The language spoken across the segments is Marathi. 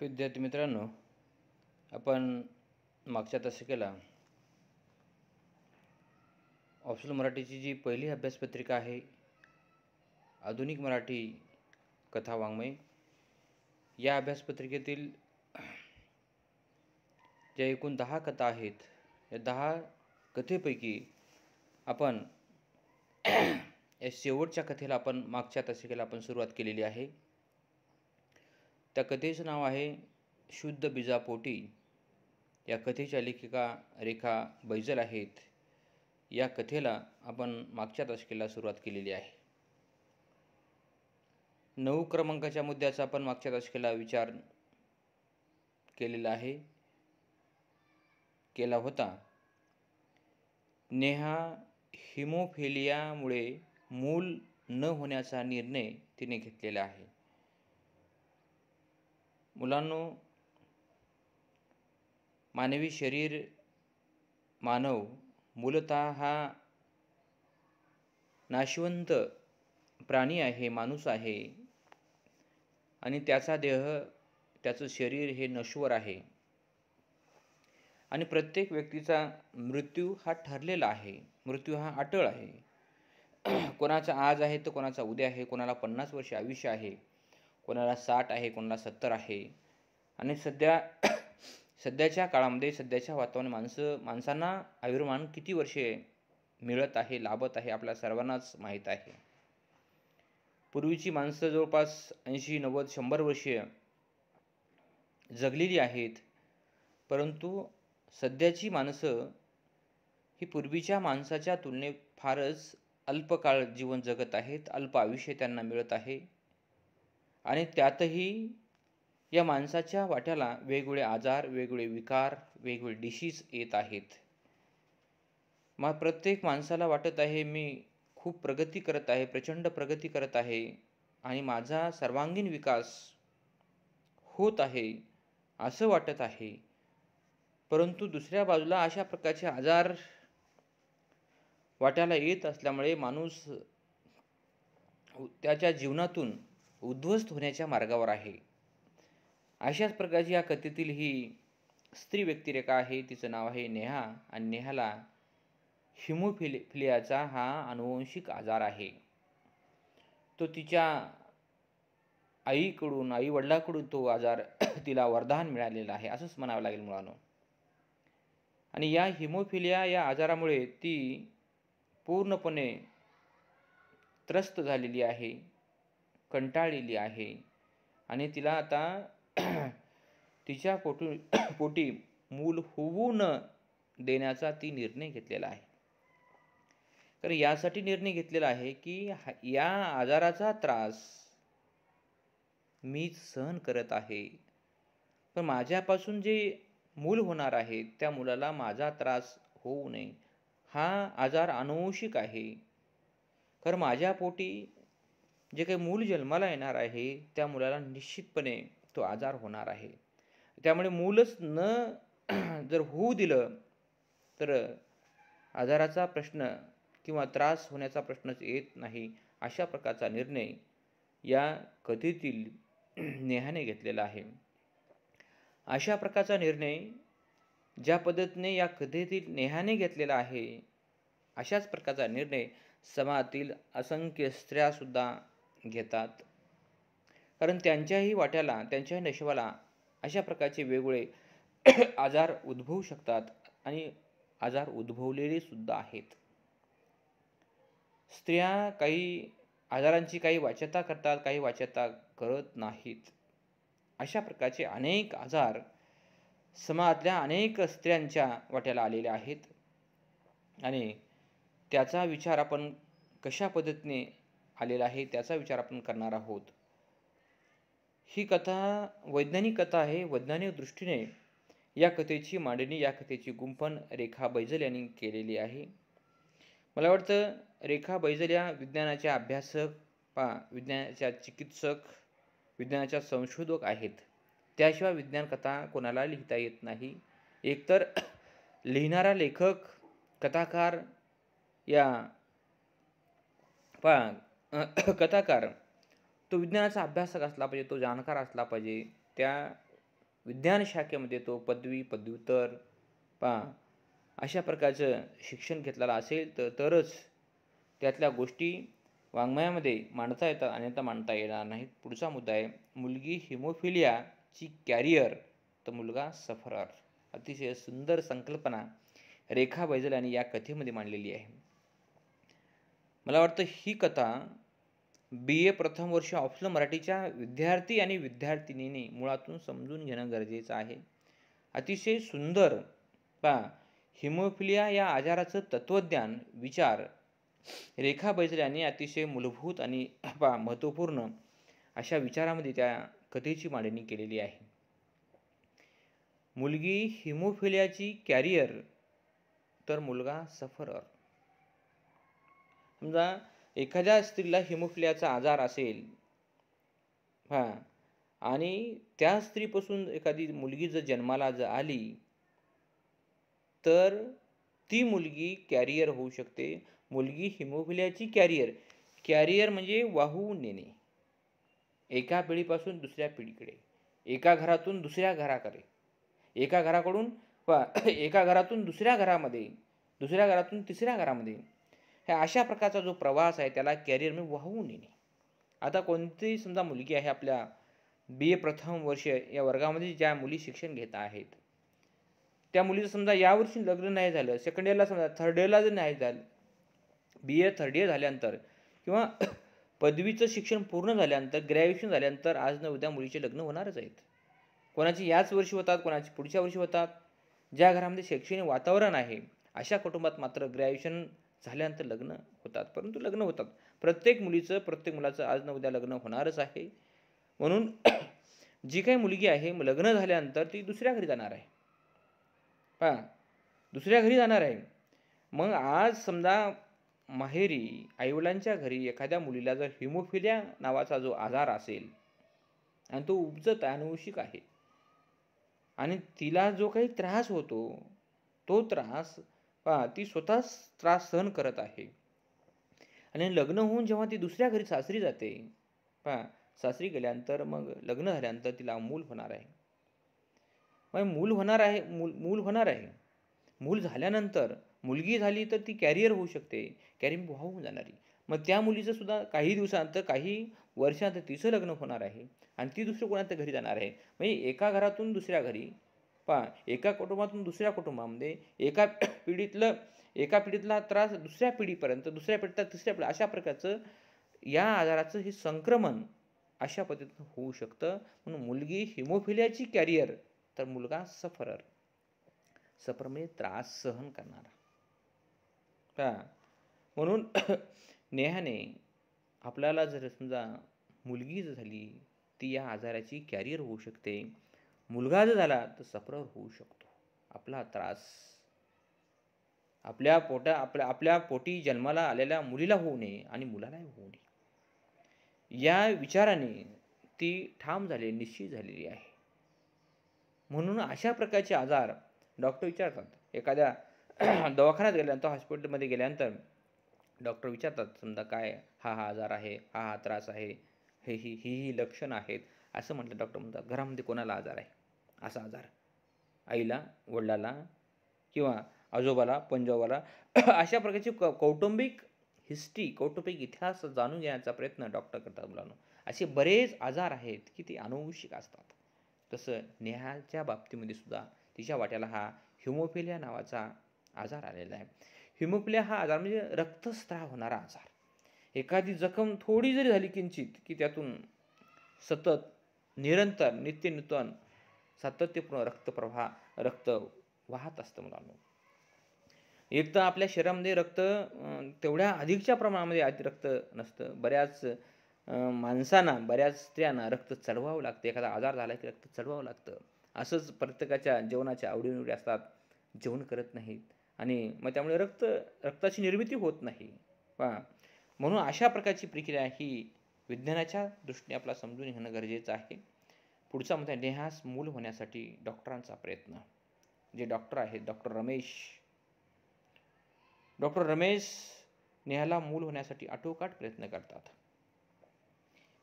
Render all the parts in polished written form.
विद्यार्थी मित्रांनो, आपण मागच्या दशकाला ऑप्शनल मराठीची जी पहिली अभ्यासपत्रिका आहे, आधुनिक मराठी कथा वाङ्मय, या अभ्यासपत्रिकेतील ज्या एकूण 10 कथा आहेत, या 10 कथेपैकी आपण या शेवटच्या कथेला आपण मागच्या दशकाला आपण सुरुवात केलेली आहे. त्या कथेचं नाव आहे शुद्ध बीजापोटी. या कथेच्या लेखिका रेखा बैजल आहेत. या कथेला आपण मागच्या दशकेला सुरुवात केलेली आहे. 9 क्रमांकाच्या मुद्द्याचा आपण मागच्या दशकेला विचार केला होता. नेहा हिमोफिलियामुळे मूल न होण्याचा निर्णय तिने घेतलेला आहे. मुलांनो, मानवी शरीर, मानव मूलतः हा नाशवंत प्राणी आहे, माणूस आहे, आणि त्याचा देह, त्याचं शरीर हे नश्वर आहे. आणि प्रत्येक व्यक्तीचा मृत्यू हा ठरलेला आहे, मृत्यू हा अटळ आहे. कोणाचा आज आहे तर कोणाचा उद्या आहे, कोणाला 50 वर्ष आयुष्य आहे, कोणाला 60 आहे, कोणाला 70 आहे. आणि सध्याच्या काळामध्ये, सध्याच्या वातावरणात माणसांना आयुर्मान किती वर्षे मिळत आहे, लाभत आहे, आपल्या सर्वांनाच माहीत आहे. पूर्वीची माणसं जवळपास 80, 90, 100 वर्षे जगलेली आहेत. परंतु सध्याची माणसं ही पूर्वीच्या माणसाच्या तुलनेत फारच अल्पकाळ जीवन जगत आहेत, अल्प आयुष्य त्यांना मिळत आहे. आणि त्यातही या माणसाच्या वाट्याला वेगवेगळे आजार, वेगवेगळे विकार, वेगवेगळे डिसीज येत आहेत. मग प्रत्येक माणसाला वाटत आहे, मी खूप प्रगती करत आहे, प्रचंड प्रगती करत आहे आणि माझा सर्वांगीण विकास होत आहे असं वाटत आहे. परंतु दुसऱ्या बाजूला अशा प्रकारचे आजार वाट्याला येत असल्यामुळे माणूस त्याच्या जीवनातून उद्ध्वस्त होण्याच्या मार्गावर आहे. अशाच प्रकारची या कथेतील ही स्त्री व्यक्तिरेखा आहे. तिचं नाव आहे नेहा, आणि नेहाला हिमोफिलियाचा हा अनुवंशिक आजार आहे. तो तिच्या आई वडिलांकडून तो आजार तिला वरदान मिळालेला आहे, असंच म्हणावं लागेल मुलांनो. आणि या हिमोफिलिया या आजारामुळे ती पूर्णपणे त्रस्त झालेली आहे, कंटाळलेली आहे, आणि तिला आता तिच्या पोटी मूल होऊ न देण्याचा ती निर्णय घेतलेला आहे. तर यासाठी निर्णय घेतलेला आहे की या आजाराचा त्रास मी सहन करत आहे, पण माझ्यापासून जे मूल होणार आहे त्या मुलाला माझा त्रास होऊ नये. हा आजार अनुवंशिक आहे, कारण माझ्या पोटी जे काही मूल जन्माला येणार आहे त्या मुलाला निश्चितपणे तो आजार होणार आहे. त्यामुळे मूलच जर होऊ दिलं तर आजाराचा प्रश्न किंवा त्रास होण्याचा प्रश्नच येत नाही. अशा प्रकारचा निर्णय या कथेतील नेहाने घेतलेला आहे. अशा प्रकारचा निर्णय ज्या पद्धतीने या कथेतील नेहाने घेतलेला आहे, अशाच प्रकारचा निर्णय समाजातील असंख्य स्त्रिया सुद्धा घेतात. कारण त्यांच्याही वाट्याला, त्यांच्याही नशिबाला अशा प्रकारचे वेगवेगळे आजार उद्भवू शकतात, आणि आजार उद्भवलेले सुद्धा आहेत. स्त्रिया काही आजारांची काही वाच्यता करतात, काही वाच्यता करत नाहीत. अशा प्रकारचे अनेक आजार समाजातल्या अनेक स्त्रियांच्या वाट्याला आलेले आहेत, आणि त्याचा विचार आपण कशा पद्धतीने आलेला आहे त्याचा विचार आपण करणार आहोत. ही कथा वैज्ञानिक कथा आहे. वैज्ञानिक दृष्टीने या कथेची मांडणी, या कथेची गुंफण रेखा बैजल यांनी केलेली आहे. मला वाटतं रेखा बैजल या विज्ञानाच्या अभ्यासक, विज्ञानाच्या चिकित्सक, विज्ञानाच्या संशोधक आहेत. त्याशिवाय विज्ञान कथा कोणाला लिहिता येत नाही. एकतर लिहिणारा लेखक, कथाकार, या कथाकार तो विज्ञानाचा अभ्यासक असला पाहिजे, तो जाणकार असला पाहिजे, त्या विज्ञान शाखेमध्ये तो पदवी पदव्युत्तर अशा प्रकारचं शिक्षण घेतलेलं असेल तरच त्यातल्या गोष्टी वाङ्मयामध्ये मांडता येतात, अन्यथा मांडता येणार नाहीत. पुढचा मुद्दा आहे मुलगी हिमोफिलियाची कॅरियर तर मुलगा सफरर. अतिशय सुंदर संकल्पना रेखा बैजल यांनी या कथेमध्ये मांडलेली आहे. मला वाटतं ही कथा BA प्रथम वर्ष ऑप्शनल मराठीच्या विद्यार्थी आणि विद्यार्थिनींनी मुळातून समजून घेणं गरजेचं आहे. अतिशय सुंदर हिमोफिलिया या आजाराचं तत्वज्ञान विचार रेखा बैजल यांनी अतिशय मूलभूत आणि महत्त्वपूर्ण अशा विचारामध्ये त्या कथेची मांडणी केलेली आहे. मुलगी हिमोफिलियाची कॅरियर तर मुलगा सफरर. समजा एखाद्या स्त्रीला हिमोफिलियाचा आजार असेल आणि त्या स्त्रीपासून एखादी मुलगी जर जन्माला आली तर ती मुलगी कॅरियर होऊ शकते. मुलगी हिमोफिलियाची कॅरियर म्हणजे वाहून नेणे, एका पिढीपासून दुसऱ्या पिढीकडे, एका घरातून दुसऱ्या घराकडे, एका घरातून दुसऱ्या घरामध्ये, दुसऱ्या घरातून तिसऱ्या घरामध्ये, ह्या अशा प्रकारचा जो प्रवास आहे त्याला कॅरियर म्हणजे वाहून नेणे. आता कोणतीही समजा मुलगी आहे आपल्या BA प्रथम वर्ष या वर्गामध्ये ज्या मुली शिक्षण घेत आहेत, त्या मुलीचं समजा यावर्षी लग्न नाही झालं, सेकंड इयरला समजा थर्ड इयरला जर नाही झालं, BA थर्ड इयर झाल्यानंतर किंवा पदवीचं शिक्षण पूर्ण झाल्यानंतर, ग्रॅज्युएशन झाल्यानंतर आज न उद्या मुलीचे लग्न होणारच आहेत. कोणाची याच वर्षी होतात, कोणाची पुढच्या वर्षी होतात. ज्या घरामध्ये शैक्षणिक वातावरण आहे अशा कुटुंबात मात्र ग्रॅज्युएशन झाल्यानंतर लग्न होतात. परंतु लग्न होतात. प्रत्येक मुलाचं आज न उद्या लग्न होणारच आहे. म्हणून जी काही मुलगी आहे लग्न झाल्यानंतर ती दुसऱ्या घरी जाणार आहे. दुसऱ्या घरी जाणार आहे. मग आज समजा माहेरी आईवडिलांच्या घरी एखाद्या मुलीला जर हिमोफिलिया नावाचा जो आजार असेल आणि तो उपजत अनुवंशिक आहे आणि तिला जो काही त्रास होतो तो त्रास ती स्वतःच त्रास सहन करत आहे आणि लग्न होऊन जेव्हा ती दुसऱ्या घरी सासरी जाते, सासरी गेल्यानंतर मग लग्न झाल्यानंतर तिला मूल होणार आहे. मग मूल होणार आहे. मूल झाल्यानंतर मुलगी झाली तर ती कॅरियर होऊ शकते, कॅरियर वाहून जाणारी. मग त्या मुलीचं सुद्धा काही दिवसानंतर, काही वर्षानंतर तिचं लग्न होणार आहे आणि ती दुसऱ्या कोणाच्या घरी जाणार आहे. म्हणजे एका घरातून दुसऱ्या घरी, एका कुटुंबातून दुसऱ्या कुटुंबामध्ये, एका पिढीतला त्रास दुसऱ्या पिढीपर्यंत, दुसऱ्या पिढीतला तिसऱ्या पिढी, अशा प्रकारचं या आजाराचं हे संक्रमण अशा पद्धतीनं होऊ शकतं. म्हणून मुलगी हिमोफिलियाची कॅरियर तर मुलगा सफरर म्हणजे त्रास सहन करणारा. म्हणून नेहाने आपल्याला जर समजा मुलगी जर झाली ती या आजाराची कॅरियर होऊ शकते, मुलगा जर झाला तर सफरर होऊ शकतो. आपला त्रास आपल्या पोटी जन्माला आलेल्या मुलीला होऊ नये आणि मुलालाही होऊ नये, या विचाराने ती ठाम झाली, निश्चित झालेली आहे. म्हणून अशा प्रकारचे आजार डॉक्टर विचारतात. एखाद्या दवाखान्यात गेल्यानंतर, हॉस्पिटलमध्ये गेल्यानंतर डॉक्टर विचारतात समजा काय हा आजार आहे, हा त्रास आहे, ही लक्षणं आहेत. असं म्हटलं डॉक्टर म्हणतात घरामध्ये कोणाला आजार आहे, असा आजार आईला, वडिलाला किंवा आजोबाला, पंजोबाला, अशा प्रकारची कौटुंबिक इतिहास जाणून घेण्याचा प्रयत्न डॉक्टर करतात मुलांना. असे बरेच आजार आहेत की ते अनुवंशिक असतात. तसं नेहाच्या बाबतीमध्ये सुद्धा तिच्या वाट्याला हा हिमोफिलिया नावाचा आजार आलेला आहे. हिमोफिलिया हा आजार म्हणजे रक्तस्राव होणारा आजार. एखादी जखम थोडी जरी झाली किंचित की त्यातून सतत निरंतर नित्यनूतन सातत्यपूर्ण रक्त वाहत असतं मुलांना. एक तर आपल्या शरीरामध्ये रक्त तेवढ्या अधिकच्या प्रमाणामध्ये रक्त नसतं. बऱ्याच माणसांना, बऱ्याच स्त्रियांना रक्त चढवावं लागतं. एखादा आजार झाला की रक्त चढवावं लागतं. असंच प्रत्येकाच्या जेवणाच्या आवडीनिवडी असतात, जेवण करत नाहीत आणि मग त्यामुळे रक्ताची निर्मिती होत नाही. म्हणून अशा प्रकारची प्रक्रिया ही विज्ञानाच्या दृष्टीने आपला समजून घेणं गरजेचं आहे. पुढचा मुद्दा नेहास मूल होण्यासाठी डॉक्टरांचा प्रयत्न. जे डॉक्टर आहेत डॉक्टर रमेश नेहाला मूल होण्यासाठी आटोकाट प्रयत्न करतात.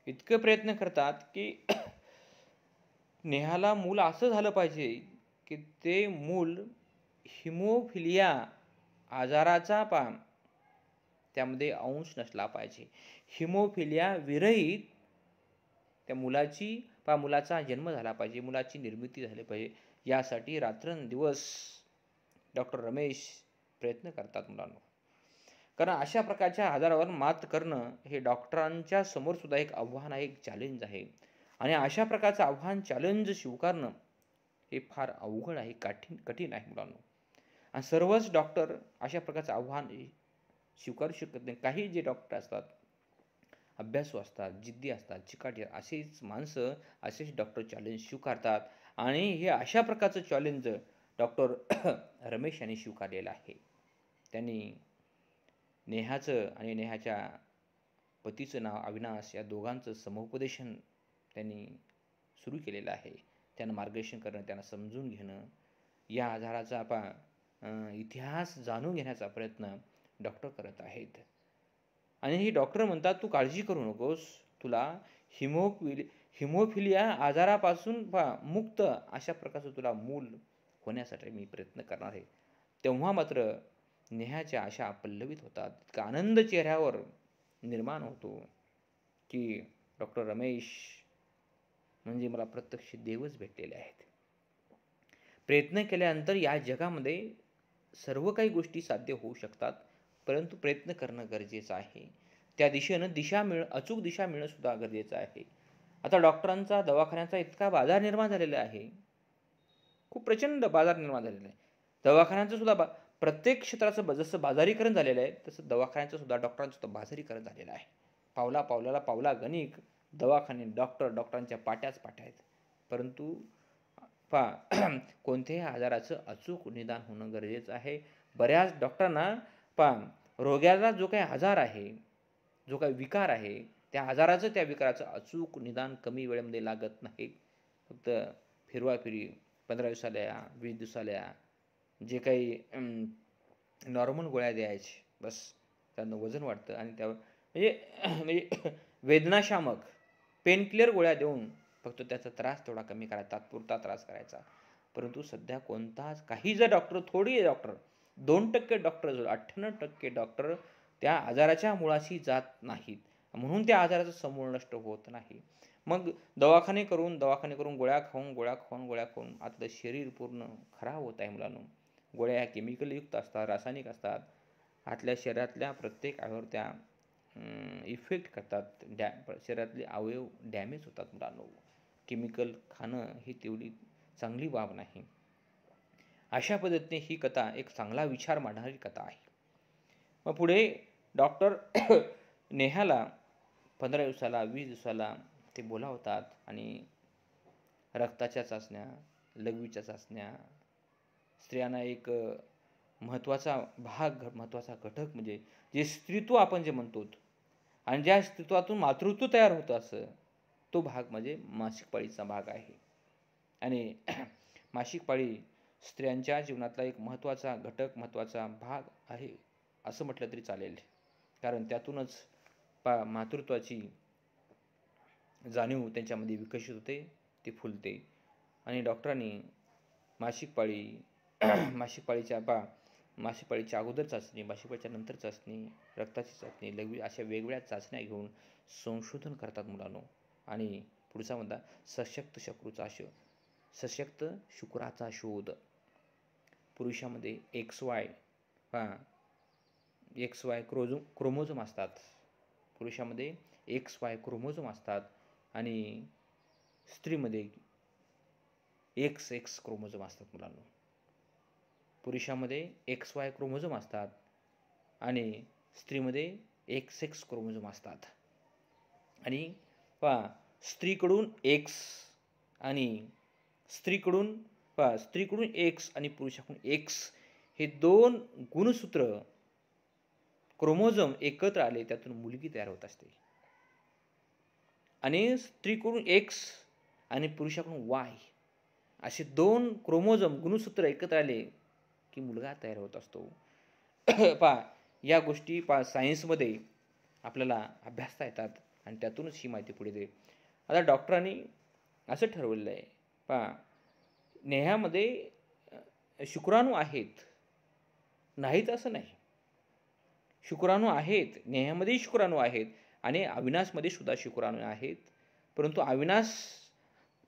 इतके प्रयत्न करतात की नेहाला मूल असं झालं पाहिजे की ते मूल हिमोफिलिया आजाराचा त्यामध्ये अंश नसला पाहिजे. हिमोफिलिया विरहित त्या मुलाचा जन्म झाला पाहिजे, मुलाची निर्मिती झाली पाहिजे. यासाठी रात्रंदिवस डॉक्टर रमेश प्रयत्न करतात मुलांनो. कारण अशा प्रकारच्या आजारावर मात करणं हे डॉक्टरांच्या समोर सुद्धा एक आव्हान आहे, एक चॅलेंज आहे. आणि अशा प्रकारचं आव्हान चॅलेंज स्वीकारणं हे फार अवघड आहे, कठीण आहे मुलांनो. आणि सर्वच डॉक्टर अशा प्रकारचं आव्हान स्वीकारू शकत नाही. काही जे डॉक्टर असतात, अभ्यासू असतात, जिद्दी असतात, चिकाटी, असेच माणसं असेच डॉक्टर चॅलेंज स्वीकारतात. आणि हे अशा प्रकारचं चॅलेंज डॉक्टर रमेश यांनी स्वीकारलेलं आहे. त्यांनी नेहाचं आणि नेहाच्या पतीचं नाव अविनाश या दोघांचं समुपदेशन त्यांनी सुरू केलेलं आहे. त्यांना मार्गदर्शन करणं, त्यांना समजून घेणं, या आजाराचा इतिहास जाणून घेण्याचा प्रयत्न डॉक्टर करत आहेत. आणि हे डॉक्टर म्हणतात, तू काळजी करू नकोस, तुला हिमोफिलिया आजारापासून मुक्त अशा प्रकारचं तुला मूल होण्यासाठी मी प्रयत्न करणार आहे. तेव्हा मात्र नेहाच्या आशा पल्लवित होतात. इतका आनंद चेहऱ्यावर निर्माण होतो की डॉक्टर रमेश म्हणजे मला प्रत्यक्ष देवच भेटलेले आहेत. प्रयत्न केल्यानंतर या जगामध्ये सर्व काही गोष्टी साध्य होऊ शकतात, परंतु प्रयत्न करणं गरजेचं आहे. त्या दिशेनं अचूक दिशा मिळणं सुद्धा गरजेचं आहे. आता डॉक्टरांचा, दवाखान्याचा इतका बाजार निर्माण झालेला आहे, खूप प्रचंड बाजार निर्माण झालेला आहे. दवाखान्यांचं सुद्धा प्रत्येक क्षेत्राचं जसं बाजारीकरण झालेलं आहे, तसं दवाखान्याचं सुद्धा, डॉक्टरांचं सुद्धा बाजारीकरण झालेलं आहे. पावला गणिक दवाखाने, डॉक्टरांच्या पाट्याच आहेत. परंतु कोणत्याही आजाराचं अचूक निदान होणं गरजेचं आहे. बऱ्याच डॉक्टरांना रोग्याचा जो काही आजार आहे, जो काही विकार आहे, त्या विकाराचं अचूक निदान कमी वेळेमध्ये लागत नाही. फक्त फिरवाफिरी 15 दिवसाला, 20 दिवसाला जे काही नॉर्मल गोळ्या द्यायचे, बस त्यांना वजन वाढतं आणि त्यावर म्हणजे वेदनाशामक पेनकिलर गोळ्या देऊन फक्त त्याचा त्रास थोडा कमी करायचा, तात्पुरता त्रास करायचा. परंतु सध्या काही जर डॉक्टर, 2% डॉक्टर, 98% डॉक्टर त्या आजाराच्या मुळाशी जात नाहीत. म्हणून त्या आजाराचं समूळ नष्ट होत नाही. मग दवाखाने करून गोळ्या खाऊन आपलं शरीर पूर्ण खराब होत आहे मुलांनो. गोळ्या ह्या केमिकलयुक्त असतात, रासायनिक असतात. आपल्या शरीरातल्या प्रत्येक अवयवावर त्या इफेक्ट करतात. शरीरातले अवयव डॅमेज होतात मुलांनो. केमिकल खाणं ही तेवढी चांगली बाब नाही. अशा पद्धतीने ही कथा एक चांगला विचार मांडणारी कथा आहे. मग पुढे डॉक्टर नेहाला 15 दिवसाला, 20 दिवसाला ते बोलावतात आणि रक्ताच्या चाचण्या, लघवीच्या चाचण्या, स्त्रियांना एक महत्त्वाचा घटक म्हणजे जे स्त्रीत्व आपण जे म्हणतो आणि ज्या स्त्रीत्वातून मातृत्व तयार होतं असं, तो भाग म्हणजे मासिक पाळीचा भाग आहे. आणि मासिक पाळी स्त्रियांच्या जीवनातला एक महत्त्वाचा घटक, महत्त्वाचा भाग आहे असं म्हटलं तरी चालेल. कारण त्यातूनच मातृत्वाची जाणीव त्यांच्यामध्ये विकसित होते, ती फुलते. आणि डॉक्टरांनी मासिक पाळीच्या अगोदर चाचणी, मासिक पाळीच्या नंतर चाचणी, रक्ताची चाचणी, लघवी अशा वेगवेगळ्या चाचण्या घेऊन संशोधन करतात मुलांनो. आणि पुढचा मुद्दा सशक्त शुक्राचा शोध. पुरुषामध्ये XY क्रोमोझोम असतात. पुरुषामध्ये XY क्रोमोझोम असतात आणि स्त्रीमध्ये XX क्रोमोझोम असतात मुलांनो. पुरुषामध्ये XY क्रोमोझोम असतात आणि स्त्रीमध्ये XX क्रोमोझोम असतात. आणि स्त्रीकडून X आणि पुरुषाकडून X हे 2 गुणसूत्र क्रोमोझोम एकत्र आले, त्यातून मुलगी तयार होत असते. आणि स्त्रीकडून X आणि पुरुषाकडून Y असे 2 क्रोमोझोम गुणसूत्र एकत्र आले की मुलगा तयार होत असतो. या गोष्टी सायन्समध्ये आपल्याला अभ्यासता येतात आणि त्यातूनच ही माहिती पुढे येते. आता डॉक्टरांनी असं ठरवलेलं आहे पहा, नेहामध्ये शुक्राणू आहेत, नाहीत असं नाही. शुक्राणू आहेत, नेहामध्येही शुक्राणू आहेत आणि अविनाशमध्ये सुद्धा शुक्राणू आहेत. परंतु अविनाश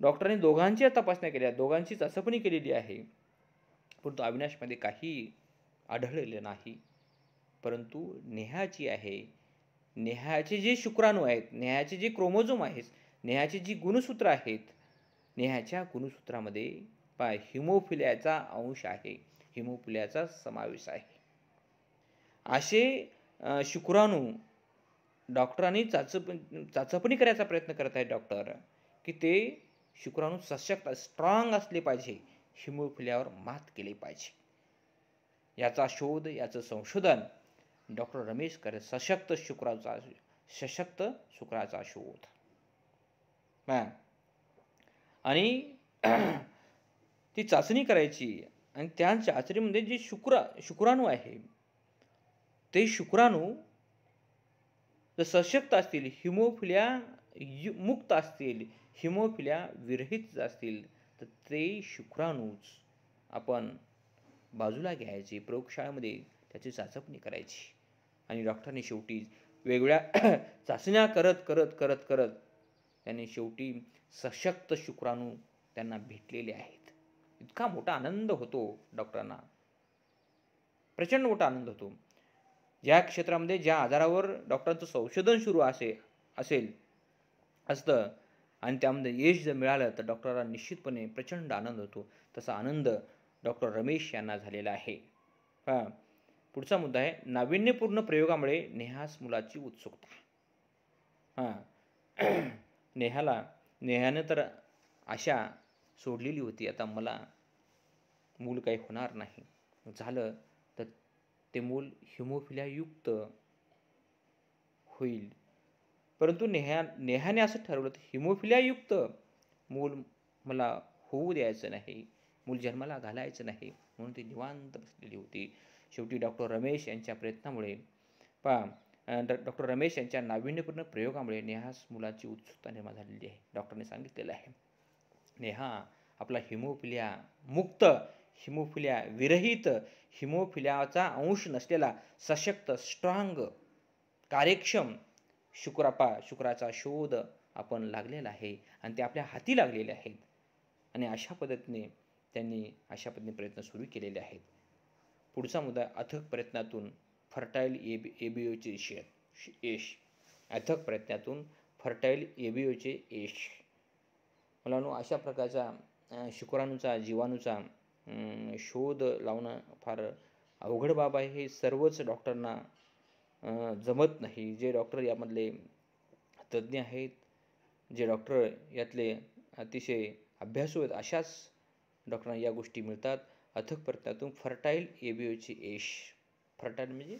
डॉक्टरांनी दोघांच्या तपासण्या केल्या, दोघांची चाचपणी केलेली आहे, परंतु अविनाशमध्ये काही आढळलेलं नाही. परंतु नेहाची आहे, नेहाचे जे शुक्राणू आहेत, नेहाचे जे क्रोमोझोम आहेत, नेहाची जी गुणसूत्र आहेत, नेहाच्या गुणसूत्रामध्ये पहा हिमोफिलियाचा अंश आहे, हिमोफिलियाचा समावेश आहे. असे शुक्राणू डॉक्टरांनी चाचपणी करायचा प्रयत्न करत आहेत डॉक्टर, की ते शुक्राणू सशक्त स्ट्रॉंग असले पाहिजे, हिमोफिलियावर मात केली पाहिजे. याचा शोध, याचं संशोधन डॉक्टर रमेश करे. सशक्त शुक्राचा शोध. आणि ती चाचणी करायची आणि त्या चाचणीमध्ये जे शुक्राणू आहे ते शुक्राणू जर सशक्त असतील, हिमोफिलिया मुक्त असतील, हिमोफिलिया विरहित असतील, तर ते शुक्राणूच आपण बाजूला घ्यायचे, प्रयोगशाळेमध्ये त्याची चाचपणी करायची. आणि डॉक्टरांनी शेवटी वेगवेगळ्या चाचण्या करत त्यांनी शेवटी सशक्त शुक्राणू त्यांना भेटलेले आहेत. इतका मोठा आनंद होतो डॉक्टरांना, प्रचंड मोठा आनंद होतो. ज्या क्षेत्रामध्ये, ज्या आजारावर डॉक्टरांचं संशोधन सुरू असतं आणि त्यामध्ये यश जर मिळालं तर डॉक्टरांना निश्चितपणे प्रचंड आनंद होतो. तसा आनंद डॉक्टर रमेश यांना झालेला आहे. पुढचा मुद्दा आहे नाविन्यपूर्ण प्रयोगामुळे नेहास मुलाची उत्सुकता. नेहानं तर आशा सोडलेली होती, आता मला मूल काही होणार नाही, झालं तर ते मूल हिमोफिलिया युक्त होईल. परंतु नेहाने असं ठरवलं की हिमोफिलिया युक्त मूल मला होऊ द्यायचं नाही, मूल जन्माला घालायचं नाही, म्हणून ती निवांत बसलेली होती. शेवटी डॉक्टर रमेश यांच्या प्रयत्नामुळे डॉक्टर रमेश यांच्या नाविन्यपूर्ण प्रयोगामुळे नेहास मुलाची उत्सुकता निर्माण झालेली आहे. डॉक्टरने सांगितलेलं आहे नेहा आपला हिमोफिलिया मुक्त, हिमोफिलिया विरहित, हिमोफिलियाचा अंश नसलेला सशक्त स्ट्रॉंग कार्यक्षम शुक्राचा शोध आपण लागलेला आहे आणि ते आपल्या हाती लागलेले आहेत. आणि अशा पद्धतीने त्यांनी प्रयत्न सुरू केलेले आहेत. पुढचा मुद्दा अथक प्रयत्नातून फर्टाईल एबीओचे यश. अथक प्रयत्नातून फर्टाईल एबीओचे यश. मुलांनो, अशा प्रकारचा शुक्राणूचा, जीवाणूचा शोध लावणं फार अवघड बाब आहे. हे सर्वच डॉक्टरांना जमत नाही. जे डॉक्टर यामधले तज्ज्ञ आहेत, जे डॉक्टर यातले अतिशय अभ्यासू आहेत, अशाच डॉक्टरांना या गोष्टी मिळतात. अथक प्रयत्नातून फर्टाईल एबीओचे यश. फर्टाईल म्हणजे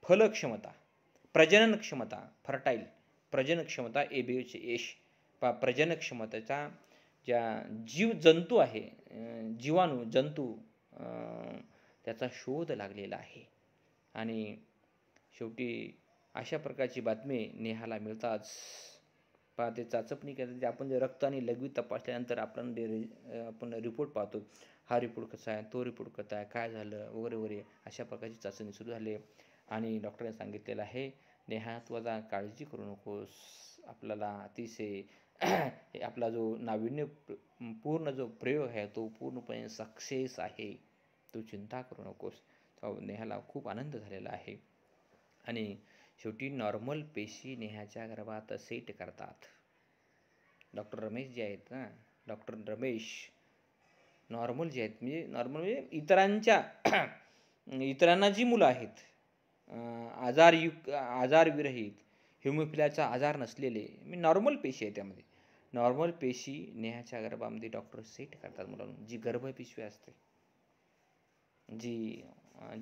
फलक्षमता, प्रजनन क्षमता. फर्टाईल प्रजनन क्षमता, एबीओचे यश. प्रजनन क्षमतेचा ज्या जंतू आहे, जीवाणू जंतू, त्याचा शोध लागलेला आहे. आणि शेवटी अशा प्रकारची बातमी नेहाला मिळताच ते चाचपणी केली. आपण जे रक्त आणि लघवी तपासल्यानंतर आपण रिपोर्ट पाहतो, हा रिपोर्ट कसा आहे, तो रिपोर्ट कसा आहे, काय झालं वगैरे वगैरे, अशा प्रकारची चाचणी सुरू झाली. आणि डॉक्टरांनी सांगितलेलं आहे नेहा तू आता काळजी करू नकोस, आपल्याला अतिशय आपला जो नाविन्यपूर्ण जो प्रयोग आहे तो पूर्णपणे सक्सेस आहे, तू चिंता करू नकोस. नेहाला खूप आनंद झालेला आहे. आणि शेवटी नॉर्मल पेशी नेहाच्या गर्भात सेट करतात. डॉक्टर रमेश जे आहेत ना, डॉक्टर रमेश नॉर्मल जे आहेत, म्हणजे नॉर्मल म्हणजे इतरांना जी मुलं आहेत, आजारविरहित, हिमोफिलियाचा आजार नसलेले, मी नॉर्मल पेशी आहे, त्यामध्ये नॉर्मल पेशी नेहाच्या गर्भामध्ये डॉक्टर सेट करतात. मुलांना जी गर्भपिशवी असते,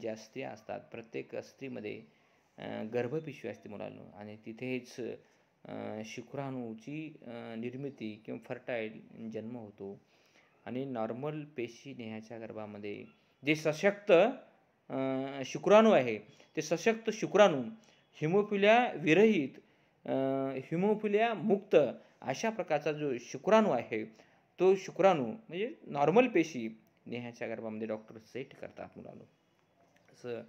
ज्या स्त्रिया असतात, प्रत्येक स्त्रीमध्ये गर्भपिशवी असते मुलांना, आणि तिथेच शुक्राणूची निर्मिती किंवा फर्टाईल जन्म होतो. आणि नॉर्मल पेशी नेहाच्या गर्भामध्ये जे सशक्त शुक्राणू आहे, ते सशक्त शुक्राणू हिमोफिलिया विरहित, हिमोफिलिया मुक्त अशा प्रकारचा जो शुक्राणू आहे, तो शुक्राणू म्हणजे नॉर्मल पेशी नेहाच्या गर्भामध्ये डॉक्टर सेट करतात मुलांनो. असं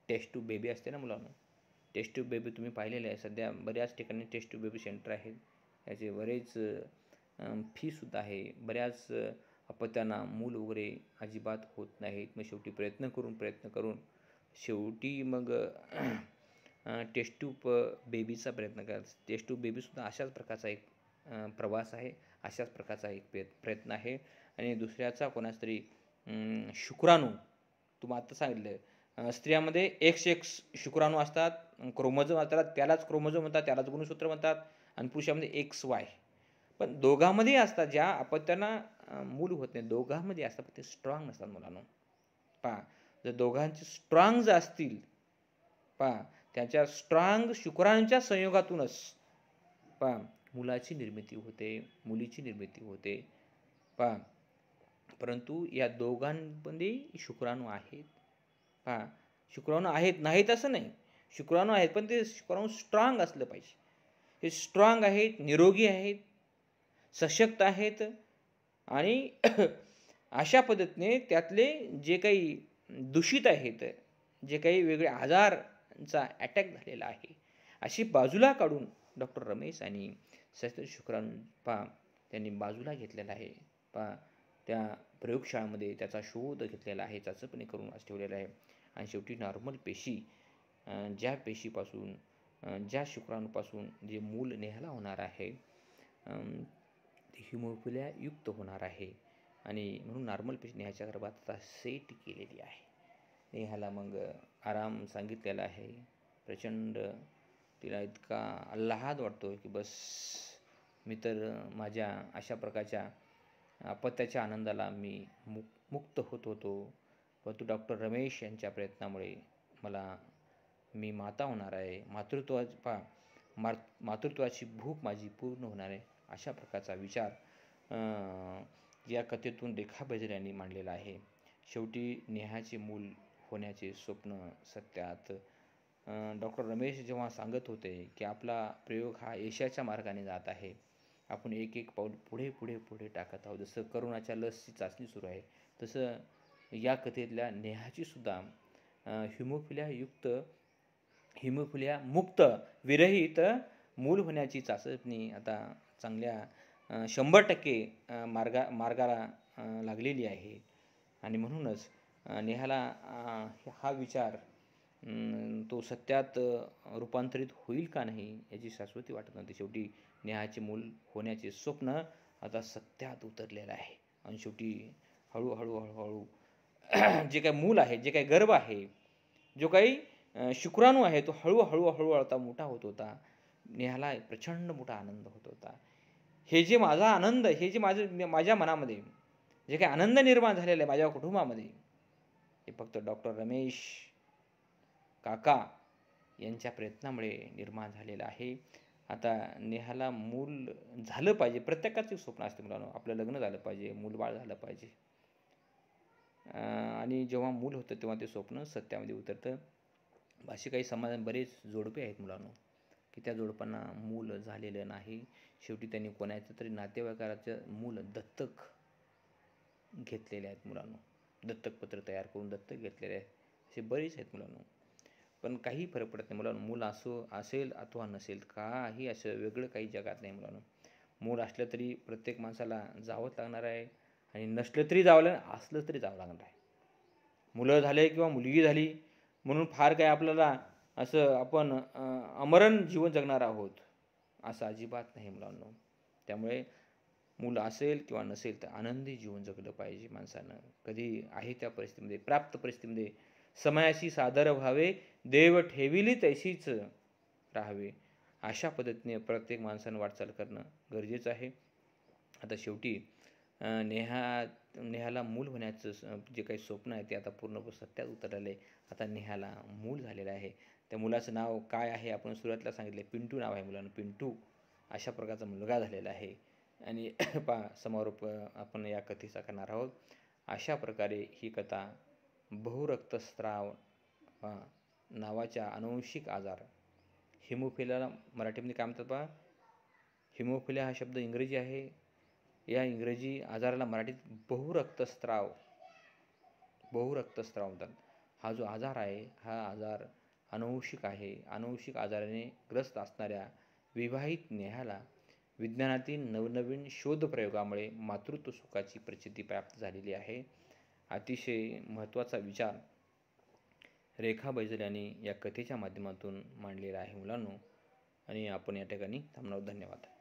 टेस्ट ट्यूब बेबी असते ना मुलांनो, टेस्ट ट्यूब बेबी तुम्ही पाहिलेले आहे. सध्या बऱ्याच ठिकाणी टेस्ट ट्यूब बेबी सेंटर आहेत. याचे बरेच फीसुद्धा आहे. बऱ्याच अपत्यांना मूल वगैरे अजिबात होत नाहीत. मग शेवटी प्रयत्न करून शेवटी मग टेस्ट ट्यूब बेबीचा प्रयत्न करतात. टेस्ट ट्यूब बेबीसुद्धा अशाच प्रकारचा एक प्रवास आहे, अशाच प्रकारचा एक प्रयत्न आहे. आणि दुसऱ्याचा कोणाचा तरी शुक्राणू, तुम्हाला आता सांगितलं स्त्रियामध्ये एक्स शुक्राणू असतात, क्रोमोझोम असतात, त्यालाच क्रोमोझोम म्हणतात, त्यालाच गुणसूत्र म्हणतात. आणि पुरुषामध्ये XY. पण दोघांमध्ये असतात. ज्या अपत्यांना मूल होत नाही दोघांमध्ये असतात, पण ते स्ट्रॉंग नसतात मुलांनो. पहा, जर दोघांचे स्ट्रॉंग जर असतील, पहा त्यांच्या स्ट्रॉंग शुक्राणूंच्या संयोगातूनच पहा मुलाची निर्मिती होते, मुलीची निर्मिती होते. पहा, परंतु या दोघांमध्ये शुक्राणू आहेत. पहा, शुक्राणू आहेत, नाहीत असं नाही, शुक्राणू आहेत, पण ते शुक्राणू स्ट्रॉंग असलं पाहिजे. हे स्ट्रॉंग आहेत, निरोगी आहेत, सशक्त आहेत. आणि अशा पद्धतीने त्यातले जे काही दूषित आहेत, जे काही वेगळे आजारचा अटॅक झालेला आहे, अशी बाजूला काढून डॉक्टर रमेश आणि सशस्त्र शुक्राणू पहा त्यांनी बाजूला घेतलेला आहे. पहा, त्या प्रयोगशाळेमध्ये त्याचा शोध घेतलेला आहे, चाचपणी करून ठेवलेला आहे. आणि शेवटी नॉर्मल पेशी, ज्या पेशीपासून ज्या शुक्राणूपासून जे मूल नेहाला होणार आहे, हिमोफिलिया युक्त होणार आहे. आणि म्हणून नॉर्मल पेशी नेहाच्या गर्भात आता सेट केलेली आहे. नेहाला मग आराम सांगितलेला आहे. प्रचंड तिला इतका आल्हाद वाटतो की बस, मी तर माझ्या अशा प्रकारच्या अपत्याच्या आनंदाला मी मुक्त होत होतो, परंतु डॉक्टर रमेश यांच्या प्रयत्नामुळे मी माता होणार आहे. मातृत्वाची भूक माझी पूर्ण होणार आहे. अशा प्रकारचा विचार या कथेतून रेखा बेजरे यांनी मांडलेला आहे. शेवटी नेहाचे मूल होण्याचे स्वप्न सत्यात डॉक्टर रमेश जेव्हा सांगत होते की आपला प्रयोग हा यशाच्या मार्गाने जात आहे, आपण एक एक पाऊल पुढे टाकत आहोत. जसं करोनाच्या लसची चाचणी सुरू आहे, तसं या कथेतल्या नेहाची सुद्धा हिमोफिलिया मुक्त विरहित मूल होण्याची चाचणी आता चांगल्या 100% मार्गाला लागलेली आहे. आणि म्हणूनच नेहाला हा विचार तो सत्यात रूपांतरित होईल का नाही याची शाश्वती वाटत नव्हती. शेवटी नेहाचे मूल होण्याचे स्वप्न आता सत्यात उतरलेलं आहे. आणि शेवटी हळूहळू जे काही मूल आहे, जे काही गर्भ आहे, जो काही शुक्राणू आहे, तो हळूहळू आता मोठा होत होता. नेहाला प्रचंड मोठा आनंद होत होता. हे जे माझा आनंद, हे जे माझ्या मनामध्ये जे काही आनंद निर्माण झालेला आहे माझ्या कुटुंबामध्ये, हे फक्त डॉक्टर रमेश काका यांच्या प्रयत्नामुळे निर्माण झालेलं आहे. आता नेहाला मूल झालं पाहिजे, प्रत्येकाचे स्वप्न असते मुलांनो, आपलं लग्न झालं पाहिजे, मूलबाळ झालं पाहिजे. आणि जेव्हा मूल होतं तेव्हा ते स्वप्न सत्यामध्ये उतरतं. असे काही समाजात बरेच जोडपे आहेत मुलांनो की त्या जोडपांना मूल झालेलं नाही. शेवटी त्यांनी कोणाचं तरी नातेवाईकाचं मूल दत्तक घेतलेले आहेत मुलांनो, दत्तकपत्र तयार करून दत्तक घेतलेले आहेत. असे बरेच आहेत मुलांनो. पण काही फरक पडत नाही मुलांनो, मूल असेल अथवा नसेल, काही असं वेगळं काही जगात नाही मुलांनो. मूल असलं तरी प्रत्येक माणसाला जावंच लागणार आहे, आणि नसलं तरी जावं, असलं तरी जावं लागणार आहे. मुलं झाले किंवा मुलगी झाली म्हणून फार काय आपल्याला असं आपण अमरण जीवन जगणार आहोत असं अजिबात नाही मुलांनो. त्यामुळे मूल असेल किंवा नसेल तर आनंदी जीवन जगलं पाहिजे माणसानं. कधी आहे त्या परिस्थितीमध्ये, प्राप्त परिस्थितीमध्ये समयाशी सादर व्हावे, देव ठेविली तैशीच राहावे. अशा पद्धतीने प्रत्येक माणसानं वाटचाल करणं गरजेचं आहे. आता शेवटी नेहाला मूल होण्याचं जे काही स्वप्न आहे ते आता पूर्ण सत्यात उतरलेलं आहे. आता नेहाला मूल झालेलं आहे. त्या मुलाचं नाव काय आहे, आपण सुरुवातीला सांगितले पिंटू नाव आहे मुलांना. पिंटू अशा प्रकारचा मुलगा झालेला आहे. आणि समारोप आपण या कथेचा करणार आहोत. अशा प्रकारे ही कथा बहुरक्तस्राव नावाच्या अनुवंशिक आजार, हिमोफिलियाला मराठीमध्ये काय म्हणतात पहा? हिमोफिलिया हा शब्द इंग्रजी आहे. या इंग्रजी आजाराला मराठीत बहुरक्तस्राव म्हणतात. हा जो आजार आहे हा आजार अनुवंशिक आहे. अनुवंशिक आजाराने ग्रस्त असणाऱ्या विवाहित नेहाला विज्ञानातील नवनवीन शोधप्रयोगामुळे मातृत्व सुखाची प्रचिती प्राप्त झालेली आहे. अतिशय महत्त्वाचा विचार रेखा बैजल यांनी या कथेच्या माध्यमातून मांडलेला आहे मुलांनो. आणि आपण या ठिकाणी थांबणार. धन्यवाद.